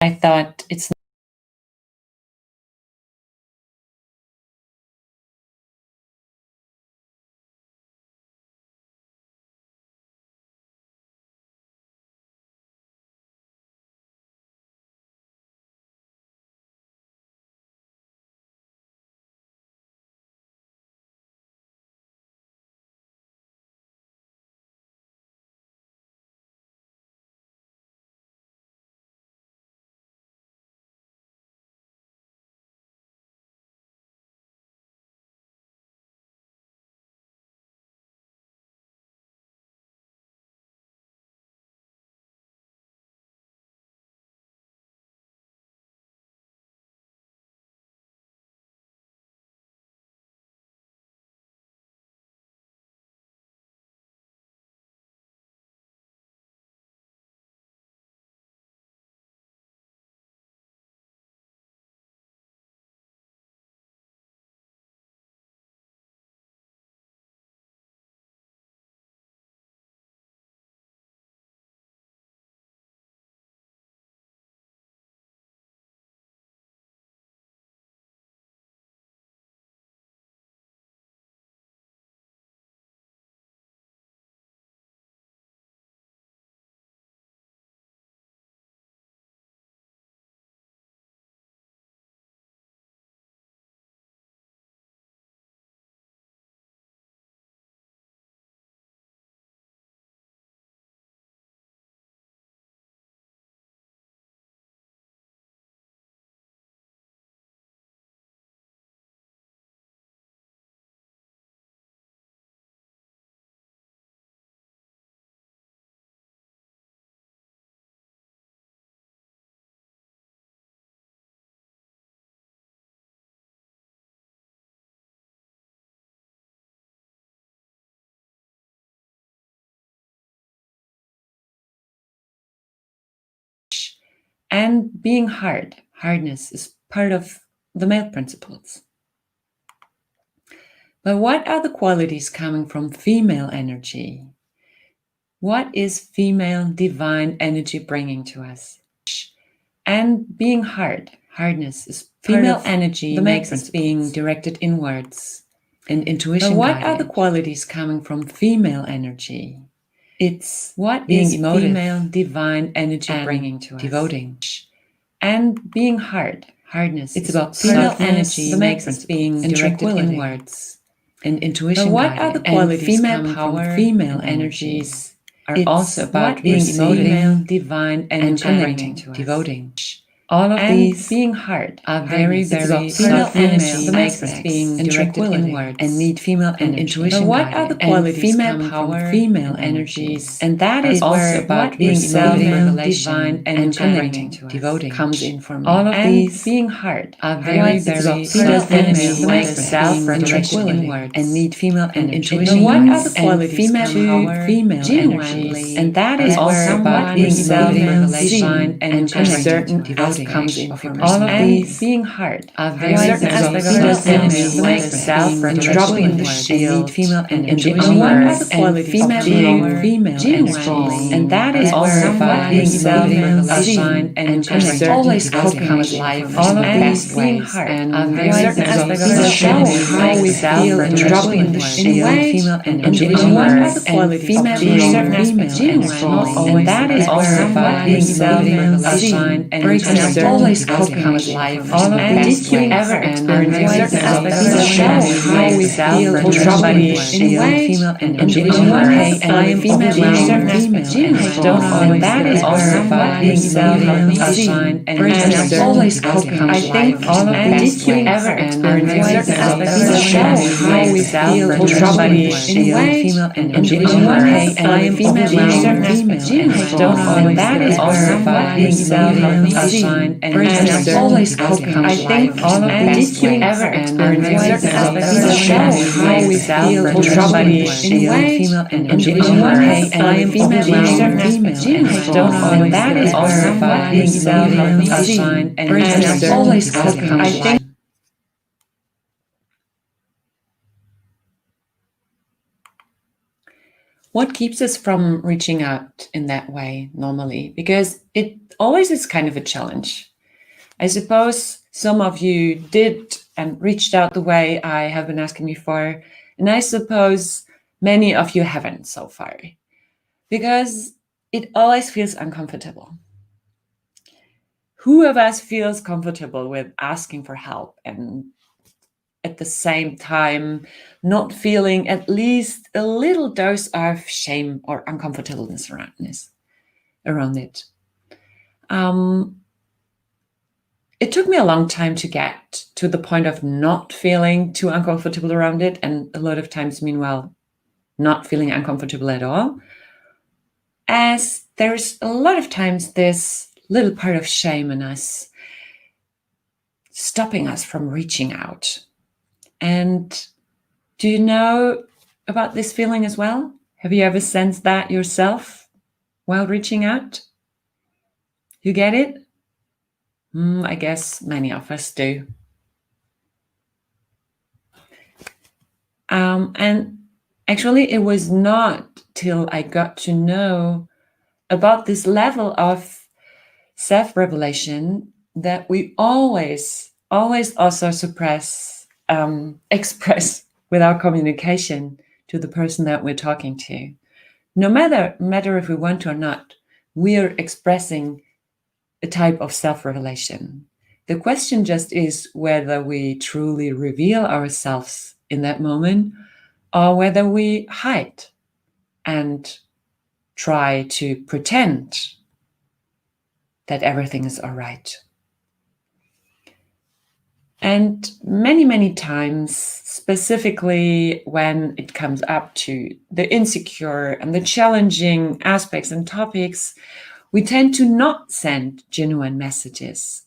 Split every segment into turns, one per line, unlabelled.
I thought it's and being hard. Hardness is part of the male principles. But what are the qualities coming from female energy? What is female divine energy bringing to us? And being hard. Hardness is female energy makes us being directed inwards and intuition. But what are the qualities coming from female energy? It's what being is emotive, female divine energy bringing to us? Devoting. And being hard. Hardness. It's about female energy that makes us being directed inwards and intuition. But what are the qualities female power, from female energies are also about being emotive, divine energy bringing to us? Devoting. All of these being hard are very, very female energy that makes us being directed inwards and need female and intuition. But what are the qualities female power, from female energies? And that is also about being emotive, divine energy bringing to us. Devoting comes in for me. All of these being hard are very, very female energy that makes us being directed inwards and need female and intuition. But what are the qualities female power, female energies? And that is also about being emotive, divine energy bringing to us. Comes in from all of these being hard are very certain aspects of female energy like self-revelation and need female and intuition. What are the qualities female power, female energy? And that is also about being divine and always comes life. All of these being hard are very certain aspects of showing how we feel and dropping the shield, female and intuition. What are the qualities female certain aspects and that is also about being divine and always comes life. All of these you ever experience certain aspects of showing how we feel and dropping the shield, female and intuition. I am female, certain aspects don't know, and that is also about being divine and always comes life. All of these you ever experience certain aspects of showing how we feel and dropping the shield, female and intuition. I am female, certain aspects don't know, and that is also about being divine and always comes life. All of these you ever experience certain aspects of showing how we feel and dropping the shield, female and intuition. I am female, certain aspects don't know, and that is also about being divine and always comes life. What keeps us from reaching out in that way normally? Because it always is kind of a challenge. I suppose some of you did and reached out the way I have been asking before, and I suppose many of you haven't so far, because it always feels uncomfortable. Who of us feels comfortable with asking for help and at the same time not feeling at least a little dose of shame or uncomfortableness around it? It took me a long time to get to the point of not feeling too uncomfortable around it, and a lot of times, meanwhile, not feeling uncomfortable at all, as there's a lot of times this little part of shame in us stopping us from reaching out. And do you know about this feeling as well? Have you ever sensed that yourself while reaching out? You get it? I guess many of us do. And actually, it was not till I got to know about this level of self-revelation that we always also express with our communication to the person that we're talking to. No matter if we want to or not, we are expressing a type of self-revelation. The question just is whether we truly reveal ourselves in that moment, or whether we hide and try to pretend that everything is all right. And many times, specifically when it comes up to the insecure and the challenging aspects and topics, we tend to not send genuine messages,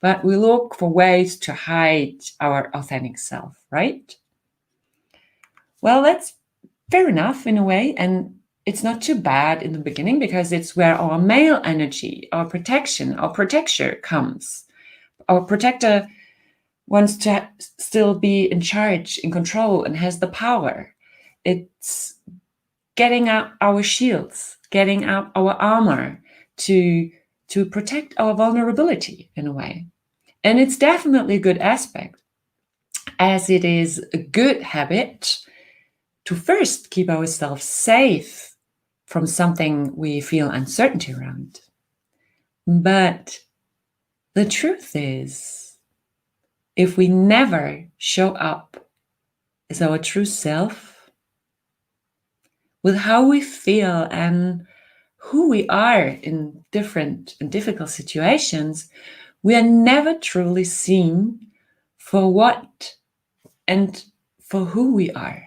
but we look for ways to hide our authentic self, right? Well, that's fair enough in a way, and it's not too bad in the beginning, because it's where our male energy, our protection, our protector comes. Our protector wants to still be in charge, in control, and has the power. It's getting out our shields, getting out our armor to protect our vulnerability in a way. And it's definitely a good aspect, as it is a good habit to first keep ourselves safe from something we feel uncertainty around. But the truth is, if we never show up as our true self, with how we feel and who we are in different and difficult situations, we are never truly seen for what and for who we are.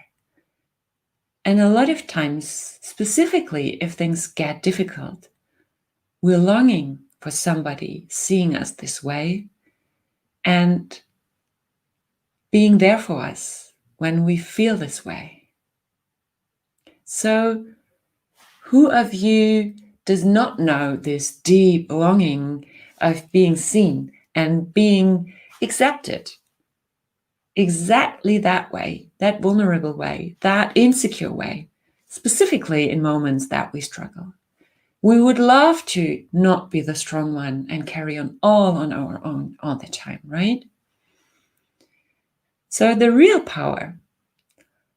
And a lot of times, specifically if things get difficult, we're longing for somebody seeing us this way and being there for us when we feel this way. So, who of you does not know this deep longing of being seen and being accepted exactly that way, that vulnerable way, that insecure way, specifically in moments that we struggle? We would love to not be the strong one and carry on all on our own all the time, right? So the real power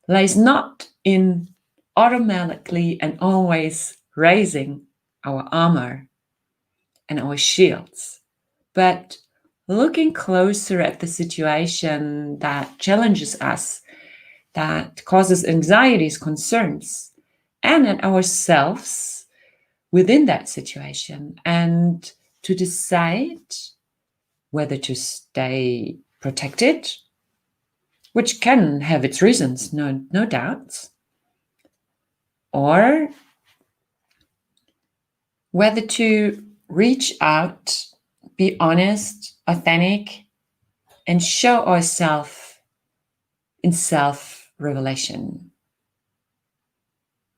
lies not in automatically and always raising our armor and our shields, but looking closer at the situation that challenges us, that causes anxieties, concerns, and at ourselves within that situation, and to decide whether to stay protected, which can have its reasons, no doubts, or whether to reach out, be honest, authentic, and show ourselves in self-revelation.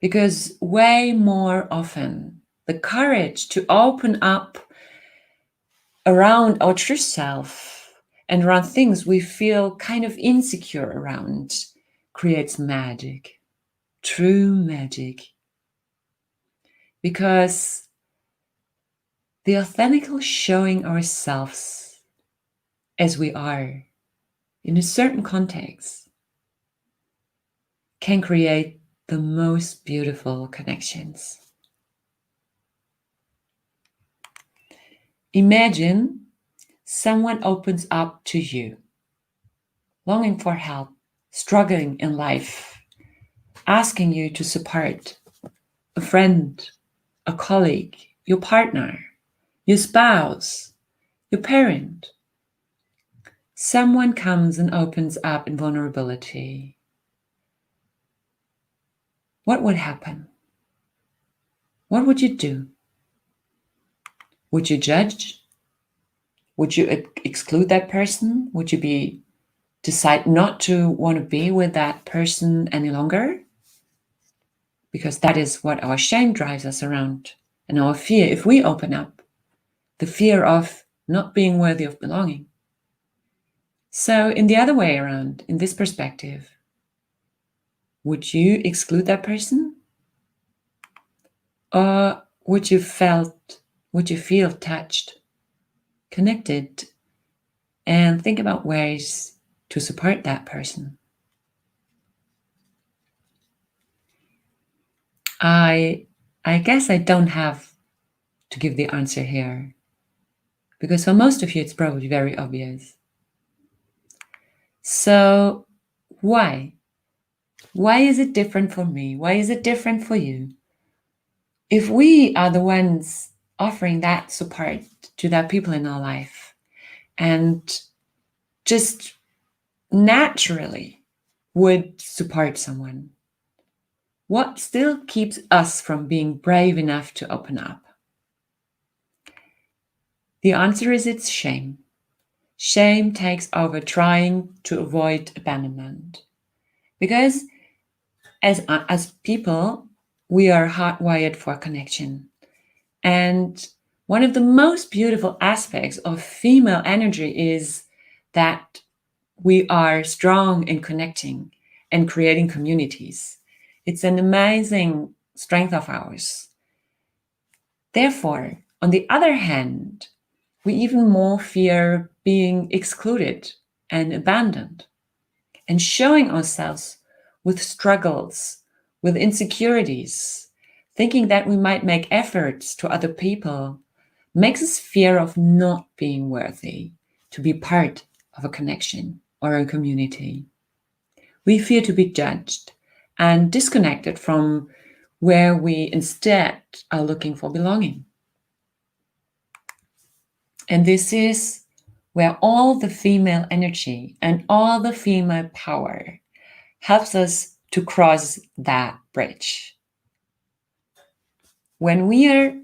Because way more often, the courage to open up around our true self and around things we feel kind of insecure around creates magic, true magic because the authentic showing ourselves as we are in a certain context can create the most beautiful connections. Imagine someone opens up to you, longing for help, struggling in life, asking you to support a friend, a colleague, your partner, your spouse, your parent. Someone comes and opens up in vulnerability. What would happen? What would you do? Would you judge? Would you exclude that person? Would you decide not to want to be with that person any longer? Because that is what our shame drives us around, and our fear, if we open up, the fear of not being worthy of belonging. So in the other way around, in this perspective, would you exclude that person? Or would you feel touched, connected, and think about ways to support that person? I guess I don't have to give the answer here, because for most of you it's probably very obvious. So why? Why is it different for me? Why is it different for you? If we are the ones offering that support to that people in our life and just naturally would support someone, what still keeps us from being brave enough to open up? The answer is it's shame. Shame takes over trying to avoid abandonment. Because as people, we are hardwired for connection. And one of the most beautiful aspects of female energy is that we are strong in connecting and creating communities. It's an amazing strength of ours. Therefore, on the other hand, we even more fear being excluded and abandoned, and showing ourselves with struggles, with insecurities, thinking that we might make efforts to other people, makes us fear of not being worthy to be part of a connection or a community. We fear to be judged and disconnected from where we instead are looking for belonging. And this is where all the female energy and all the female power helps us to cross that bridge. When we are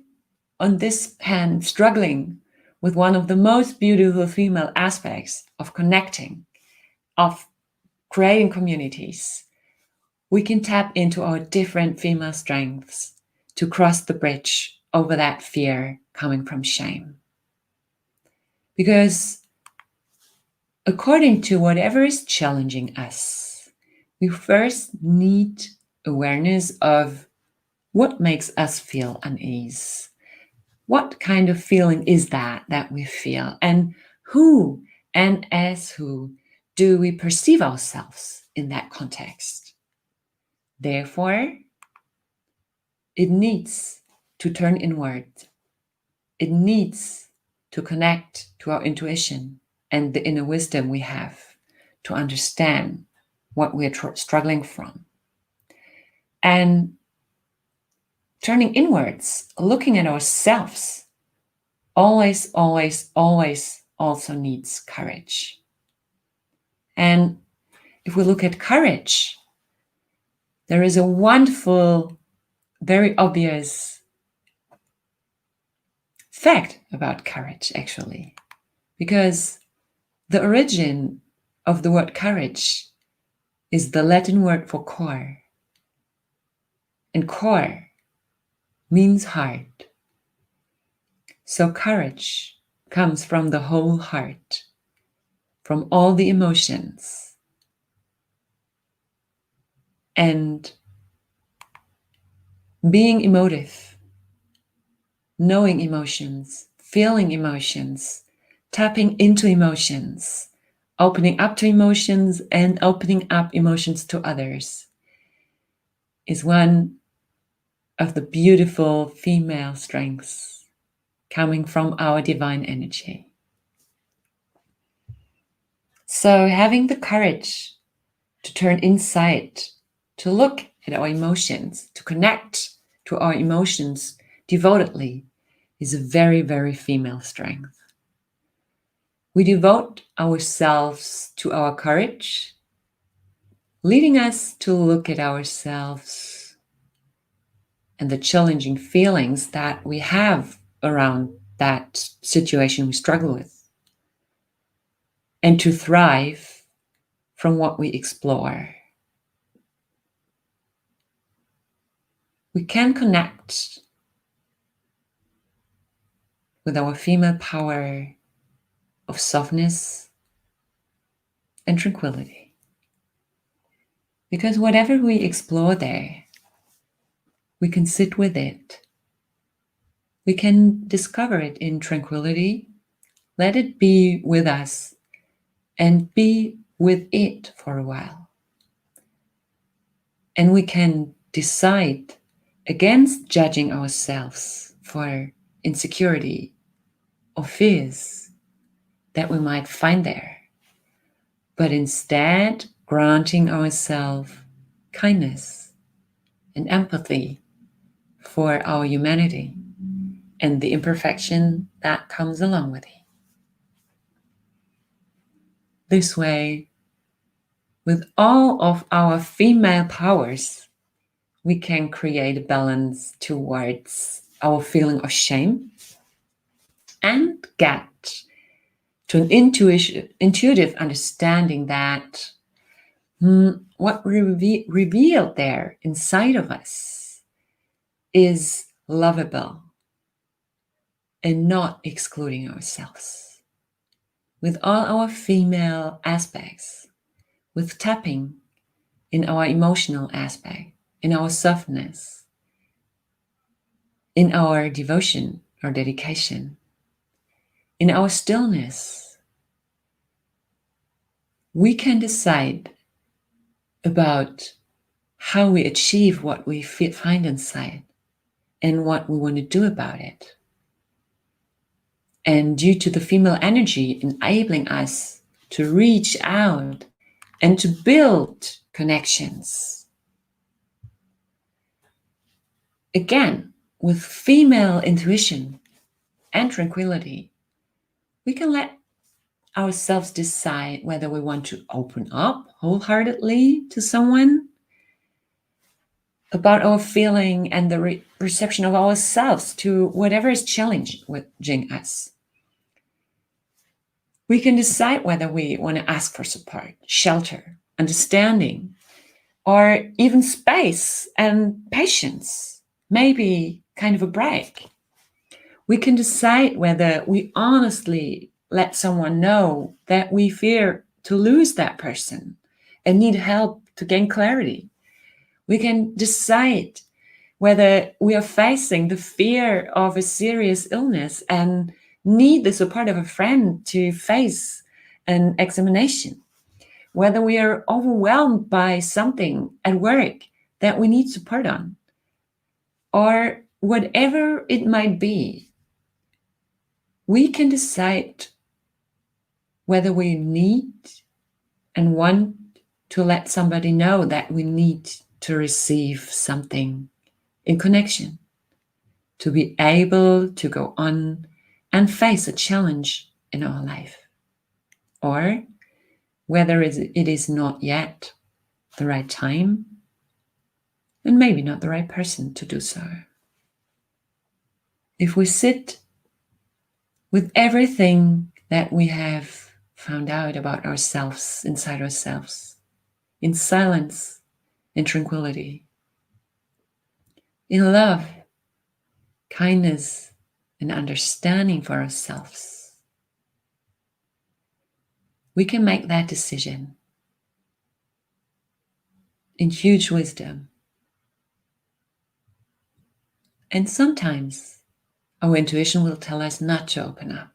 on this hand struggling with one of the most beautiful female aspects of connecting, of creating communities, we can tap into our different female strengths to cross the bridge over that fear coming from shame. Because according to whatever is challenging us, we first need awareness of what makes us feel unease. What kind of feeling is that we feel? And who and as who do we perceive ourselves in that context? Therefore, it needs to turn inward. It needs to connect to our intuition and the inner wisdom we have to understand what we're struggling from. And turning inwards, looking at ourselves, always, always, always also needs courage. And if we look at courage, there is a wonderful, very obvious fact about courage, actually, because the origin of the word courage is the Latin word for core. And core means heart. So courage comes from the whole heart, from all the emotions. And being emotive knowing emotions, feeling emotions, tapping into emotions, opening up to emotions and opening up emotions to others is one of the beautiful female strengths coming from our divine energy. So having the courage to turn inside, to look at our emotions, to connect to our emotions devotedly is a very, very female strength. We devote ourselves to our courage, leading us to look at ourselves and the challenging feelings that we have around that situation we struggle with, and to thrive from what we explore. We can connect with our female power of softness and tranquility. Because whatever we explore there, we can sit with it. We can discover it in tranquility, let it be with us, and be with it for a while. And we can decide against judging ourselves for insecurity or fears that we might find there, but instead granting ourselves kindness and empathy for our humanity and the imperfection that comes along with it. This way, with all of our female powers, we can create a balance towards our feeling of shame and get to an intuitive understanding that what we revealed there inside of us is lovable and not excluding ourselves. With all our female aspects, with tapping in our emotional aspect, in our softness, in our devotion or dedication, in our stillness, we can decide about how we achieve what we find inside and what we want to do about it. And due to the female energy enabling us to reach out and to build connections. Again, with female intuition and tranquility, we can let ourselves decide whether we want to open up wholeheartedly to someone about our feeling and the reception of ourselves to whatever is challenging us. We can decide whether we want to ask for support, shelter, understanding, or even space and patience, maybe kind of a break. We can decide whether we honestly let someone know that we fear to lose that person and need help to gain clarity. We can decide whether we are facing the fear of a serious illness and need the support of a friend to face an examination, whether we are overwhelmed by something at work that we need support on, or whatever it might be. We can decide whether we need and want to let somebody know that we need to receive something in connection, to be able to go on and face a challenge in our life, or whether it is not yet the right time and maybe not the right person to do so. If we sit with everything that we have found out about ourselves, inside ourselves, in silence, in tranquility, in love, kindness, and understanding for ourselves, we can make that decision in huge wisdom. And sometimes our intuition will tell us not to open up,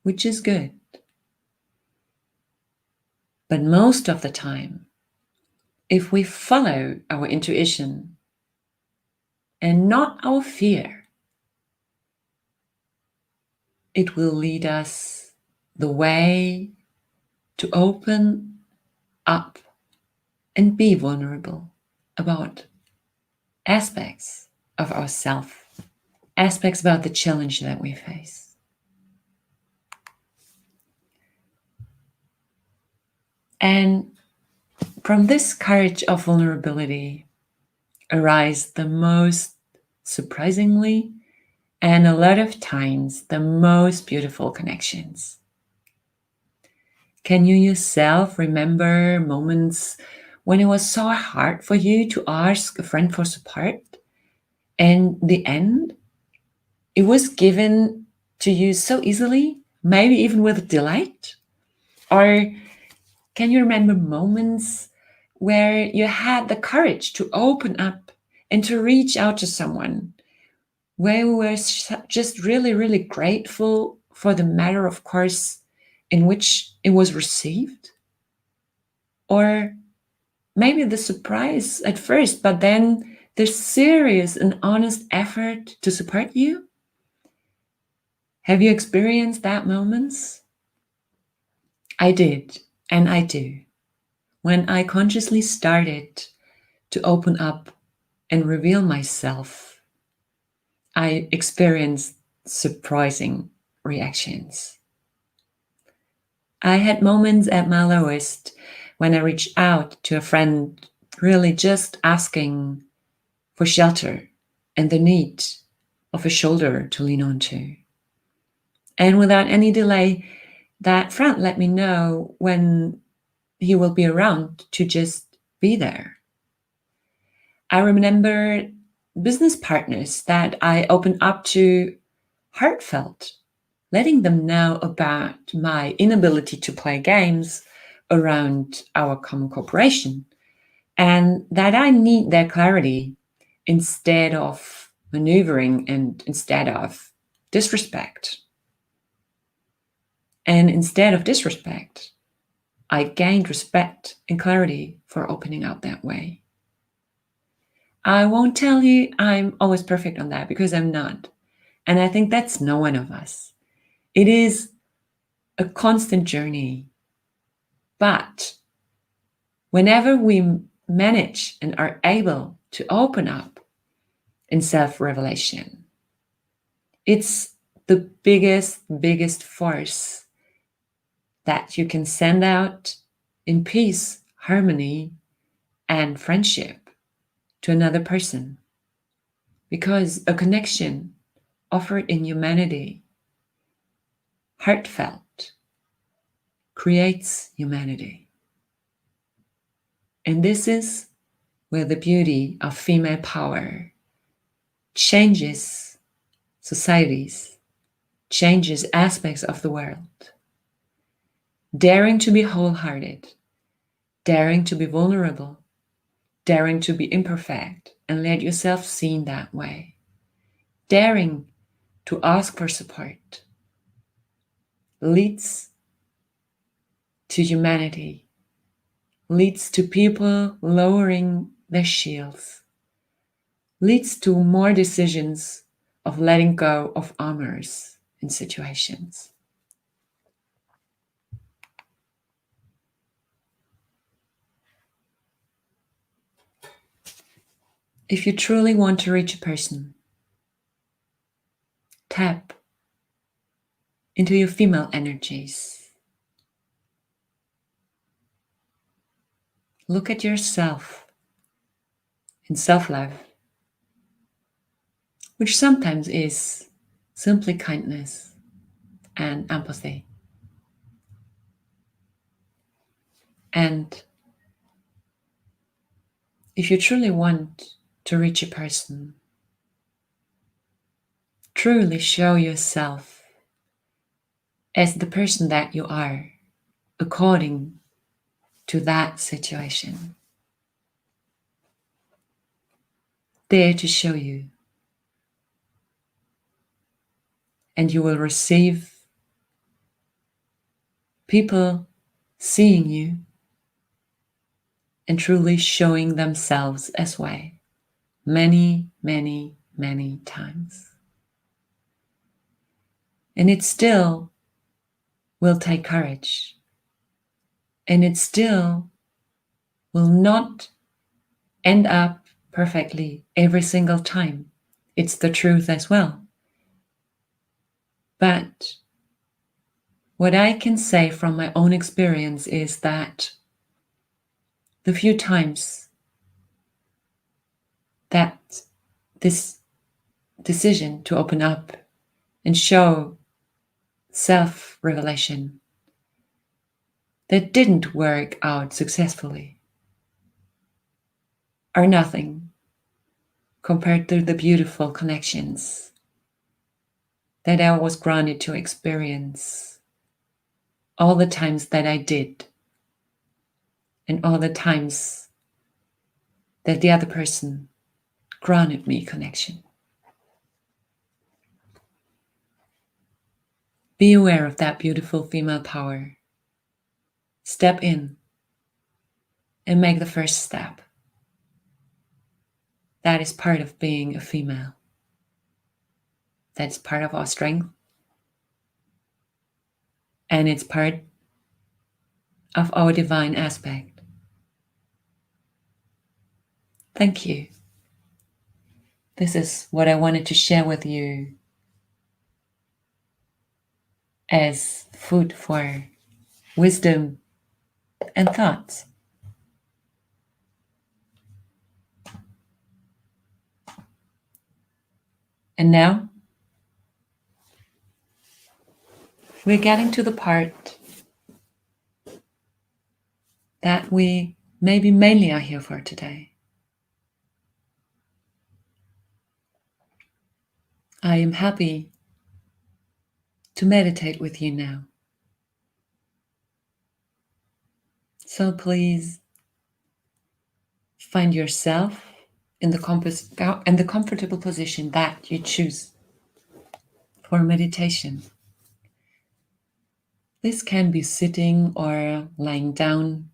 which is good. But most of the time, if we follow our intuition and not our fear, it will lead us the way to open up and be vulnerable about aspects of ourselves, aspects about the challenge that we face. And from this courage of vulnerability arise the most surprisingly, and a lot of times, the most beautiful connections. Can you yourself remember moments when it was so hard for you to ask a friend for support? And the end, it was given to you so easily, maybe even with delight? Or can you remember moments where you had the courage to open up and to reach out to someone, where we were just really, really grateful for the matter of course in which it was received? Or maybe the surprise at first, but then the serious and honest effort to support you? Have you experienced that moments? I did, and I do. When I consciously started to open up and reveal myself, I experienced surprising reactions. I had moments at my lowest when I reached out to a friend, really just asking for shelter and the need of a shoulder to lean onto. And without any delay, that friend let me know when he will be around to just be there. I remember business partners that I opened up to heartfelt, letting them know about my inability to play games around our common cooperation, and that I need their clarity instead of maneuvering and instead of disrespect. And instead of disrespect, I gained respect and clarity for opening up that way. I won't tell you I'm always perfect on that, because I'm not. And I think that's no one of us. It is a constant journey. But whenever we manage and are able to open up in self-revelation, it's the biggest force that you can send out in peace, harmony, and friendship to another person. Because a connection offered in humanity, heartfelt, creates humanity. And this is where the beauty of female power changes societies, changes aspects of the world. Daring to be wholehearted, daring to be vulnerable, daring to be imperfect and let yourself seen that way, daring to ask for support, leads to humanity, leads to people lowering their shields, leads to more decisions of letting go of armors in situations. If you truly want to reach a person, tap into your female energies. Look at yourself in self-love, which sometimes is simply kindness and empathy. And if you truly want to reach a person, truly show yourself as the person that you are, according to that situation. Dare to show you. and you will receive people seeing you and truly showing themselves as way many, many, many times. And it still will take courage. And it still will not end up perfectly every single time. It's the truth as well. But what I can say from my own experience is that the few times that this decision to open up and show self-revelation that didn't work out successfully are nothing compared to the beautiful connections that I was granted to experience all the times that I did, and all the times that the other person granted me connection. Be aware of that beautiful female power. Step in and make the first step. That is part of being a female. That's part of our strength. And it's part of our divine aspect. Thank you. This is what I wanted to share with you as food for wisdom and thoughts. And now we're getting to the part that we maybe mainly are here for today. I am happy to meditate with you now. So please find yourself in the comfortable position that you choose for meditation. This can be sitting or lying down,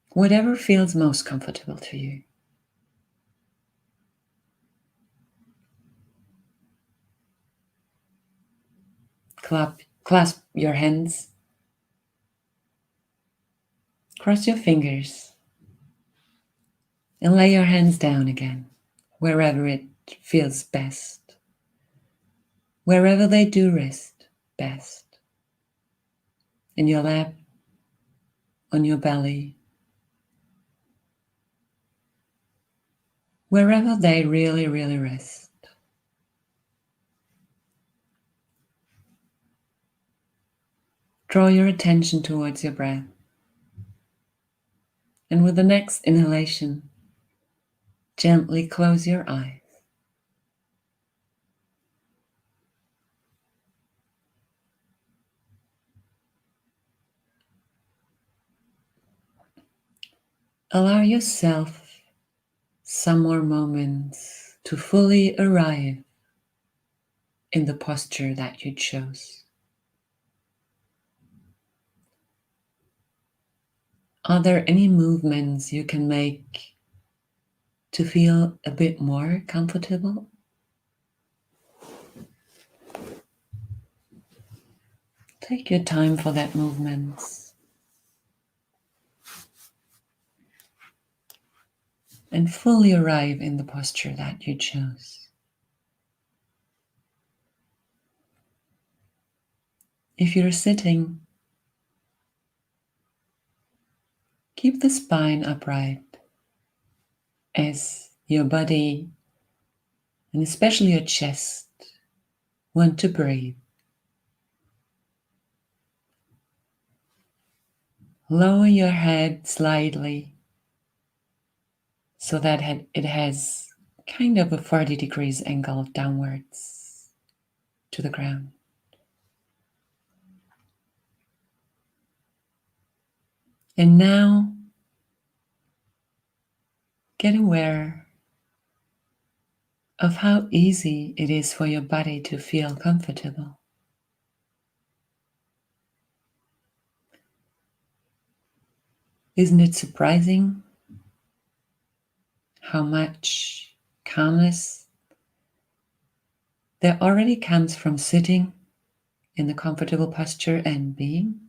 whatever feels most comfortable to you. Clasp your hands, cross your fingers, and lay your hands down again, wherever it feels best, wherever they do rest best. In your lap, on your belly, wherever they really, really rest. Draw your attention towards your breath. And with the next inhalation, gently close your eyes. Allow yourself some more moments to fully arrive in the posture that you chose. Are there any movements you can make to feel a bit more comfortable? Take your time for that movement and fully arrive in the posture that you chose. If you're sitting, keep the spine upright as your body, and especially your chest, want to breathe. Lower your head slightly so that it has kind of a 40 degrees angle downwards to the ground. And now get aware of how easy it is for your body to feel comfortable. Isn't it surprising how much calmness there already comes from sitting in the comfortable posture and being?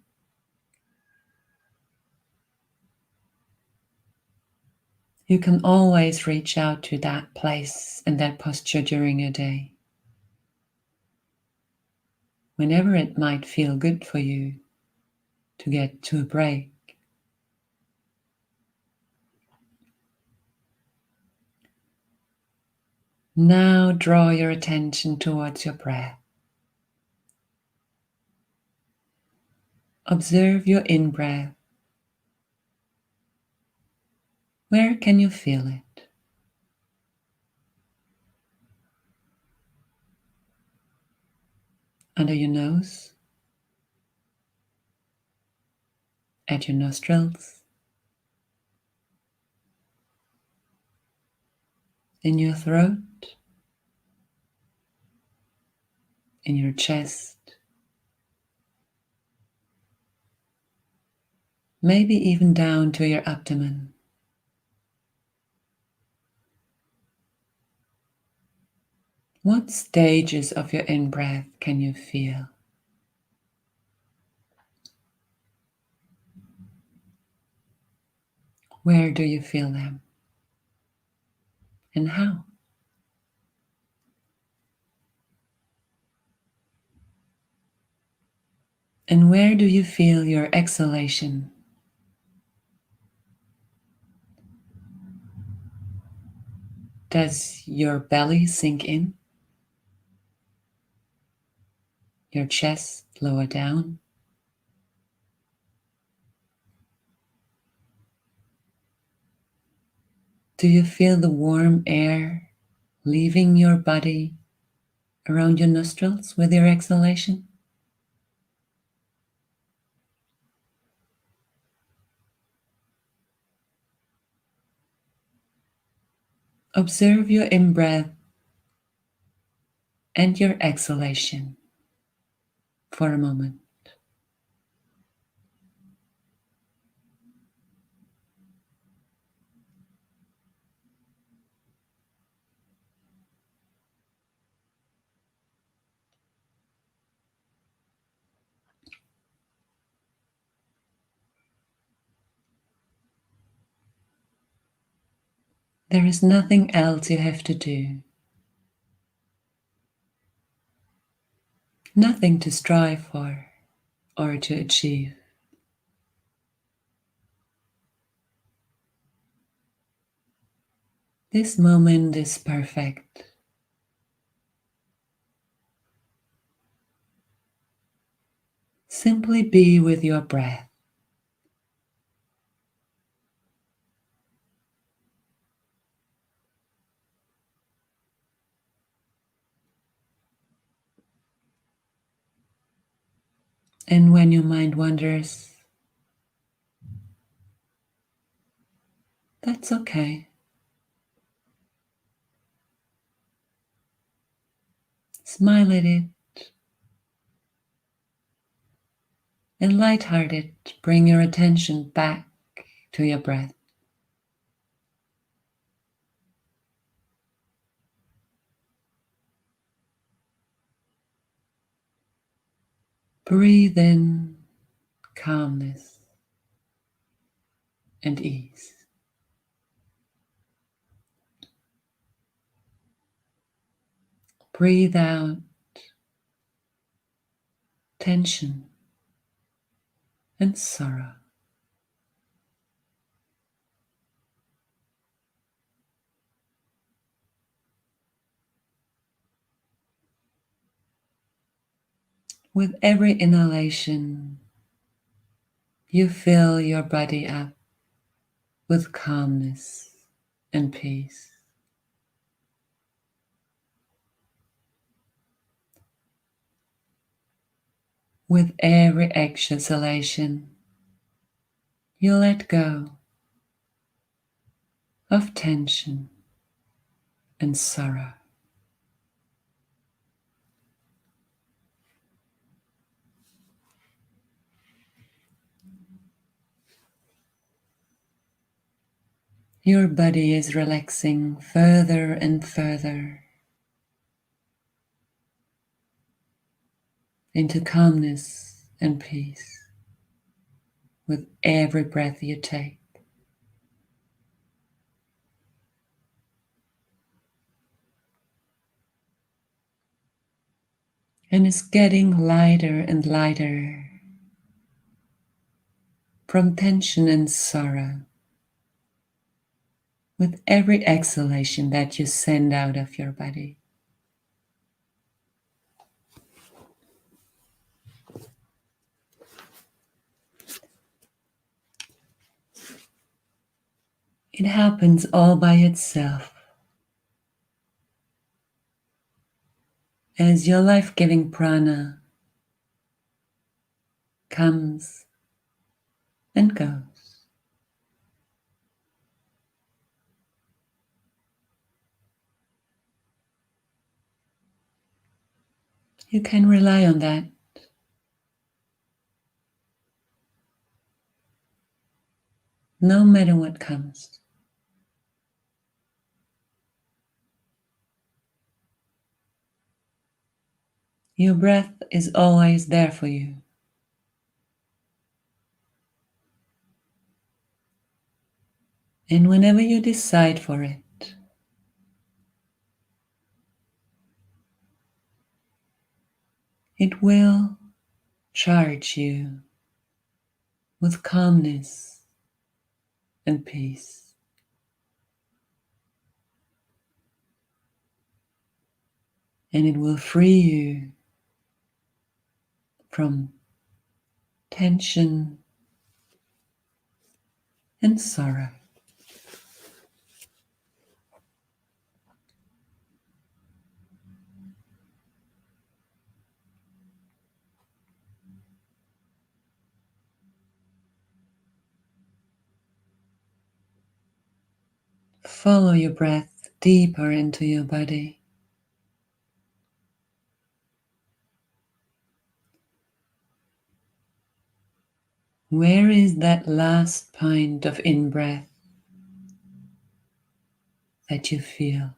You can always reach out to that place and that posture during your day, whenever it might feel good for you to get to a break. Now draw your attention towards your breath. Observe your in-breath. Where can you feel it? Under your nose? At your nostrils? In your throat? In your chest? Maybe even down to your abdomen. What stages of your in-breath can you feel? Where do you feel them? And how? And where do you feel your exhalation? Does your belly sink in? Your chest lower down? Do you feel the warm air leaving your body around your nostrils with your exhalation? Observe your in-breath and your exhalation for a moment. There is nothing else you have to do, nothing to strive for or to achieve. This moment is perfect. Simply be with your breath. And when your mind wanders, that's okay. Smile at it and lighthearted, bring your attention back to your breath. Breathe in calmness and ease. Breathe out tension and sorrow. With every inhalation, you fill your body up with calmness and peace. With every exhalation, you let go of tension and sorrow. Your body is relaxing further and further into calmness and peace with every breath you take. And it's getting lighter and lighter from tension and sorrow with every exhalation that you send out of your body. It happens all by itself as your life-giving prana comes and goes. You can rely on that. No matter what comes. Your breath is always there for you. And whenever you decide for it, it will charge you with calmness and peace. And it will free you from tension and sorrow. Follow your breath deeper into your body. Where is that last point of in-breath that you feel?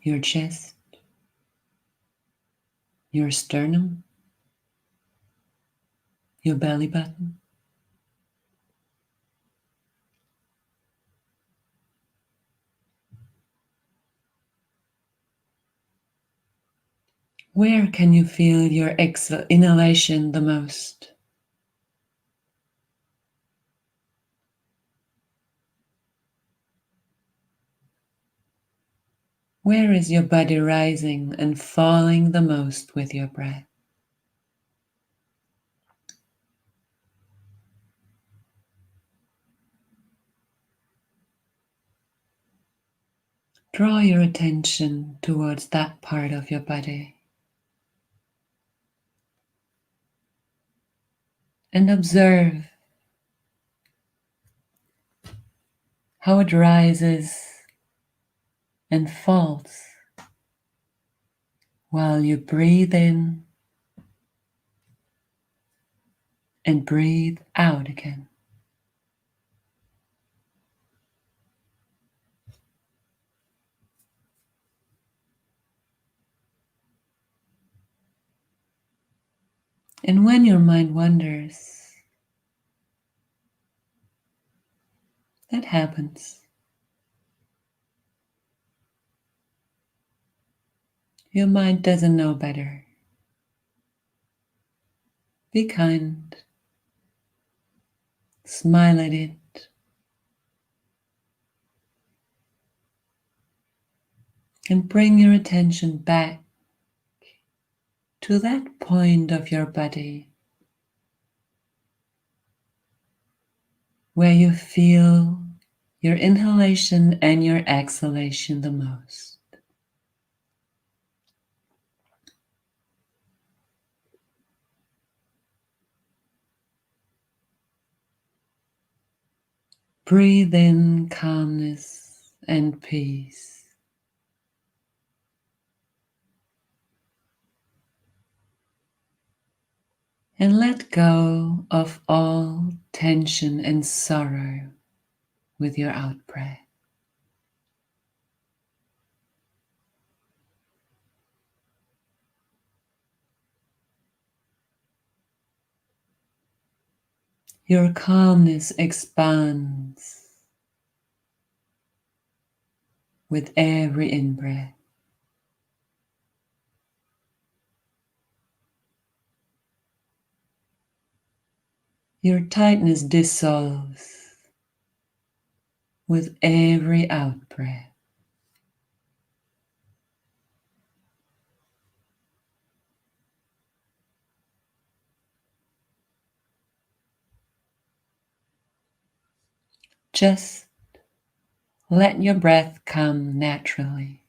Your chest, your sternum, your belly button. Where can you feel your inhalation the most? Where is your body rising and falling the most with your breath? Draw your attention towards that part of your body and observe how it rises and falls while you breathe in and breathe out again. And when your mind wanders, that happens. Your mind doesn't know better. Be kind. Smile at it. And bring your attention back to that point of your body where you feel your inhalation and your exhalation the most. Breathe in calmness and peace. And let go of all tension and sorrow with your out breath. Your calmness expands with every in-breath. Your tightness dissolves with every out-breath. Just let your breath come naturally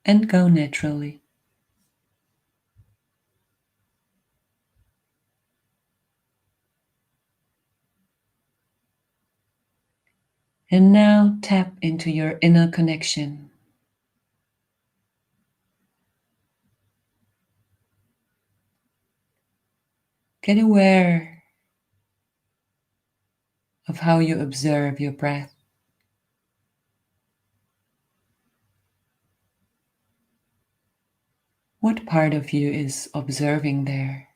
and go naturally. And now tap into your inner connection. Get aware of how you observe your breath. What part of you is observing there?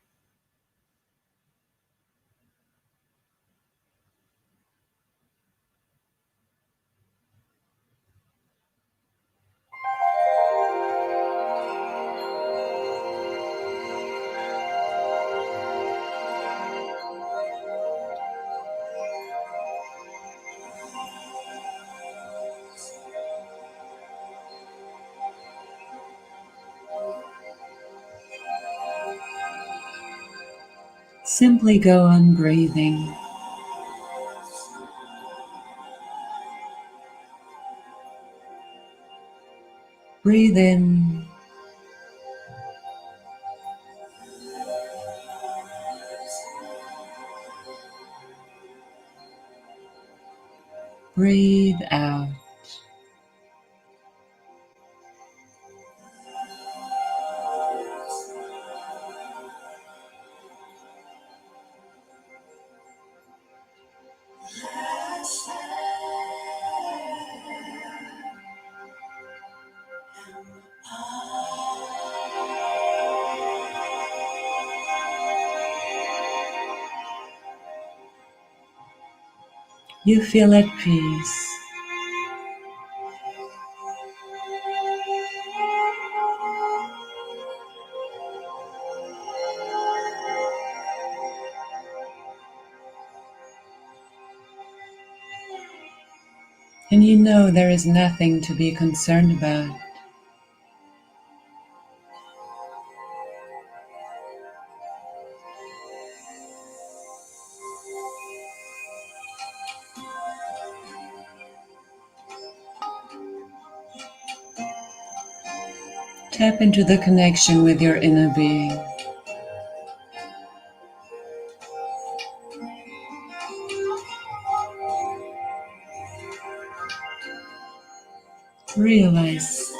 Simply go on breathing. Breathe in. Breathe out. You feel at peace. And you know there is nothing to be concerned about. Tap into the connection with your inner being. Realize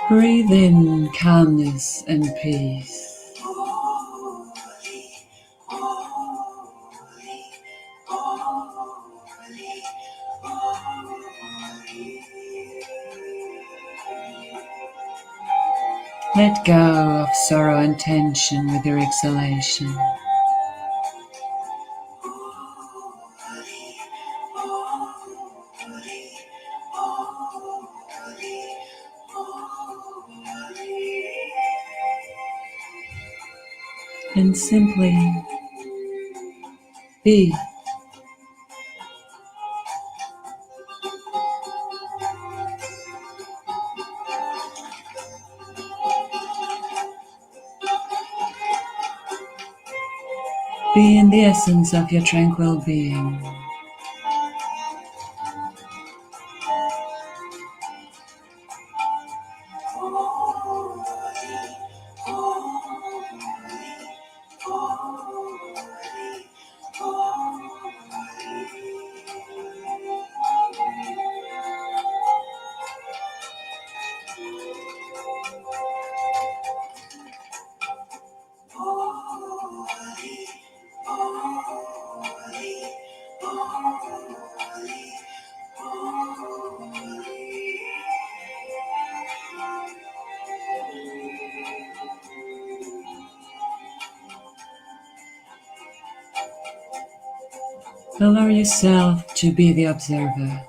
Breathe in calmness and peace. Let go of sorrow and tension with your exhalation. And simply be. Be in the essence of your tranquil being. Allow yourself to be the observer,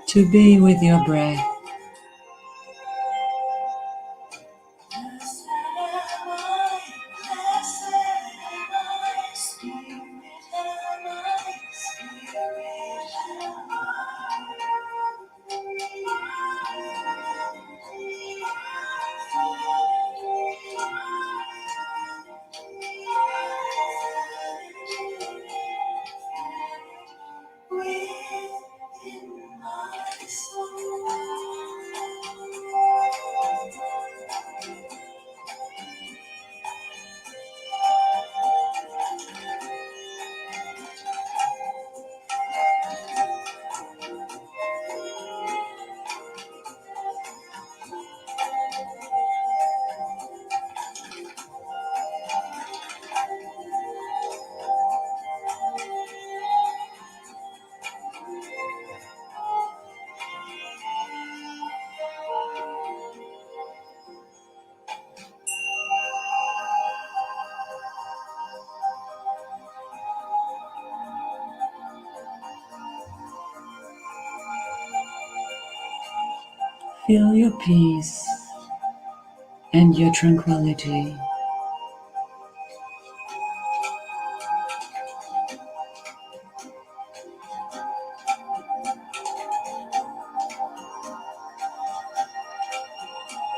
to be with your breath. Feel your peace and your tranquility.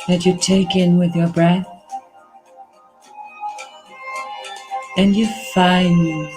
That you take in with your breath and you find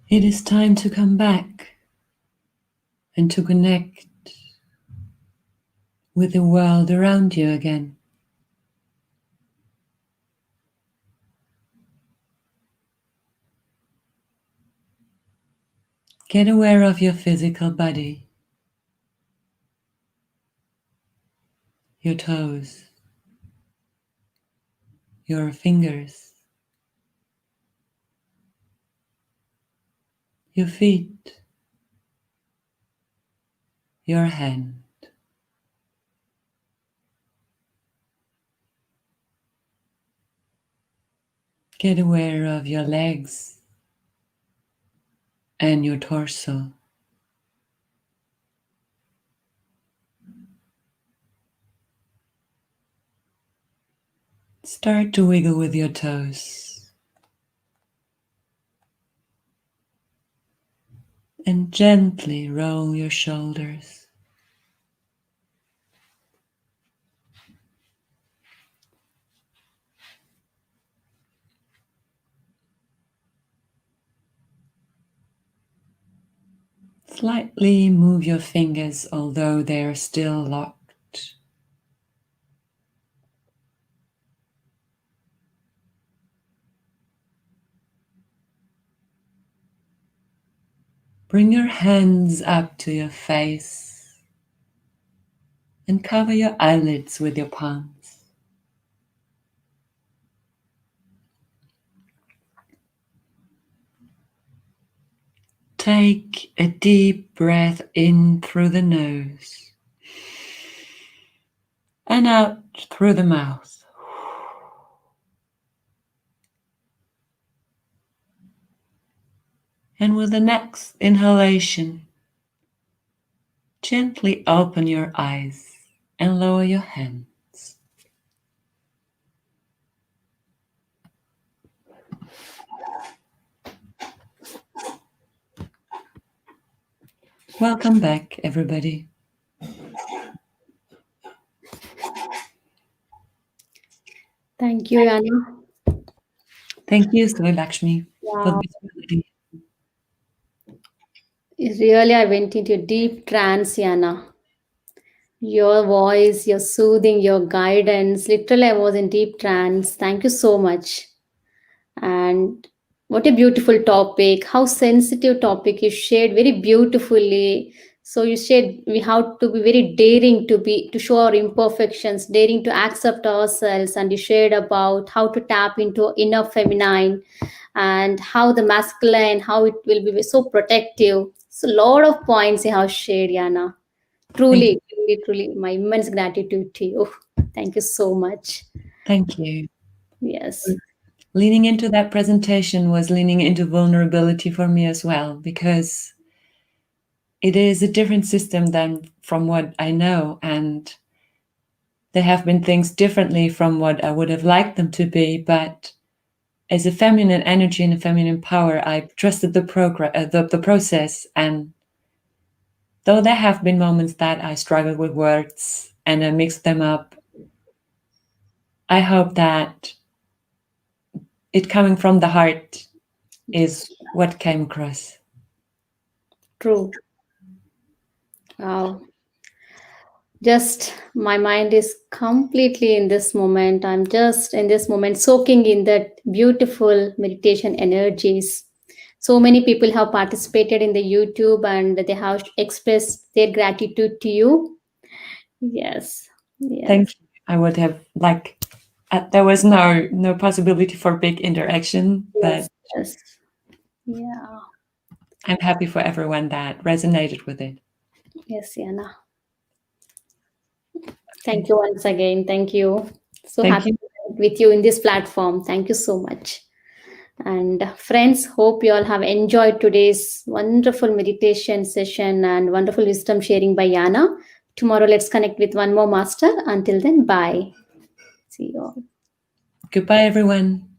It is time to come back and to connect with the world around you again. Get aware of your physical body, your toes, your fingers, your feet, your hand. Get aware of your legs and your torso. Start to wiggle with your toes and gently roll your shoulders. Slightly move your fingers, although they are still locked. Bring your hands up to your face and cover your eyelids with your palms. Take a deep breath in through the nose and out through the mouth. And with the next inhalation, gently open your eyes and lower your hands. Welcome back, everybody.
Thank you, Jana.
Thank you, Soy Lakshmi, for
Wow.
this ability.
Really, I went into a deep trance, Jana. Your voice, your soothing, your guidance. Literally, I was in deep trance. Thank you so much. And what a beautiful topic. How sensitive topic you shared very beautifully. So you said we have to be very daring to show our imperfections, daring to accept ourselves, and you shared about how to tap into inner feminine and how the masculine, how it will be so protective. So a lot of points you have shared, Yana.
Thank you.
Truly, truly, truly, my immense gratitude to you. Thank you so much.
Thank you.
Yes.
Leaning into that presentation was leaning into vulnerability for me as well, because it is a different system than from what I know, and there have been things differently from what I would have liked them to be, but as a feminine energy and a feminine power, I trusted the process. And though there have been moments that I struggled with words and I mixed them up, I hope that it coming from the heart is what came across.
True. Wow. Just my mind is completely in this moment. I'm just in this moment soaking in that beautiful meditation energies. So many people have participated in the YouTube and they have expressed their gratitude to you. Yes.
Thank
Yes.
you. I would have like there was no possibility for big interaction, but
Yes. Yes. Yeah.
I'm happy for everyone that resonated with it.
Yes, Yana.
Okay.
Thank you once again. Thank you. So
Thank
happy
you.
with you in this platform. Thank you so much. And friends, hope you all have enjoyed today's wonderful meditation session and wonderful wisdom sharing by Yana. Tomorrow, let's connect with one more master. Until then, bye. See you all.
Goodbye, everyone.